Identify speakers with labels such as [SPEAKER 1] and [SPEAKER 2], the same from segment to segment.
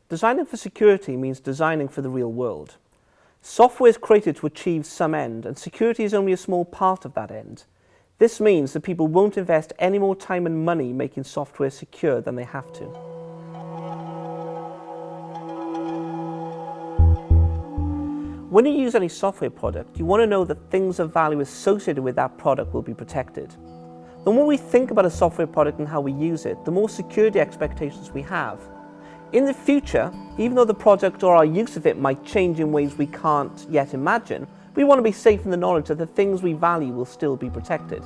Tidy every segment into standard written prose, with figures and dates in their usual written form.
[SPEAKER 1] Designing for security means designing for the real world. Software is created to achieve some end, and security is only a small part of that end. This means that people won't invest any more time and money making software secure than they have to. When you use any software product, you want to know that things of value associated with that product will be protected. The more we think about a software product and how we use it, the more security expectations we have. In the future, even though the product or our use of it might change in ways we can't yet imagine, we want to be safe in the knowledge that the things we value will still be protected.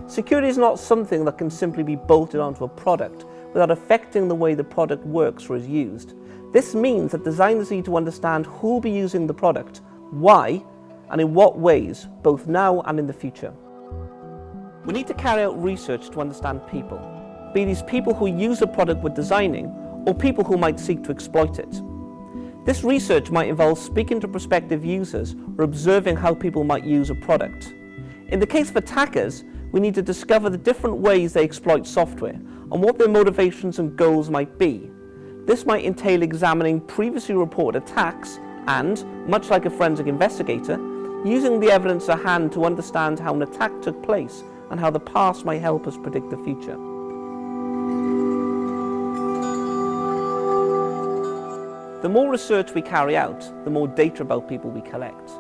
[SPEAKER 1] Security is not something that can simply be bolted onto a product without affecting the way the product works or is used. This means that designers need to understand who will be using the product, why, and in what ways, both now and in the future. We need to carry out research to understand people, be these people who use the product we're designing, or people who might seek to exploit it. This research might involve speaking to prospective users or observing how people might use a product. In the case of attackers, we need to discover the different ways they exploit software and what their motivations and goals might be. This might entail examining previously reported attacks and, much like a forensic investigator, using the evidence at hand to understand how an attack took place and how the past might help us predict the future. The more research we carry out, the more data about people we collect.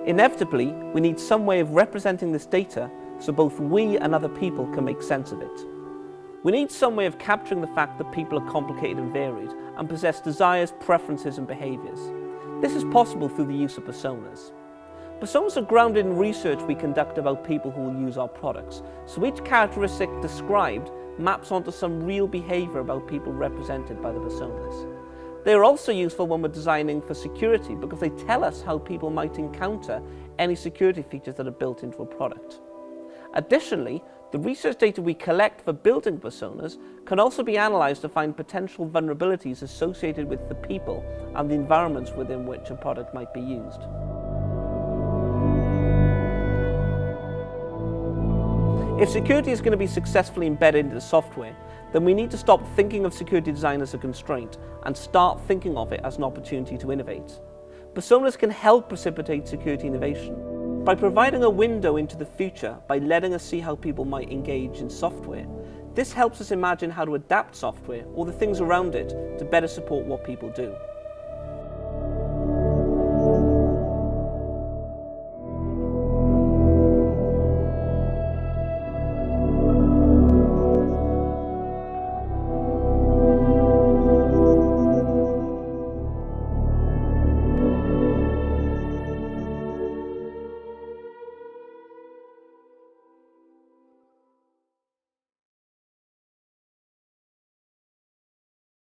[SPEAKER 1] Inevitably, we need some way of representing this data so both we and other people can make sense of it. We need some way of capturing the fact that people are complicated and varied and possess desires, preferences and behaviours. This is possible through the use of personas. Personas are grounded in research we conduct about people who will use our products, so each characteristic described maps onto some real behaviour about people represented by the personas. They are also useful when we're designing for security because they tell us how people might encounter any security features that are built into a product. Additionally, the research data we collect for building personas can also be analysed to find potential vulnerabilities associated with the people and the environments within which a product might be used. If security is going to be successfully embedded into the software, then we need to stop thinking of security design as a constraint and start thinking of it as an opportunity to innovate. Personas can help precipitate security innovation. By providing a window into the future, by letting us see how people might engage in software, this helps us imagine how to adapt software or the things around it to better support what people do.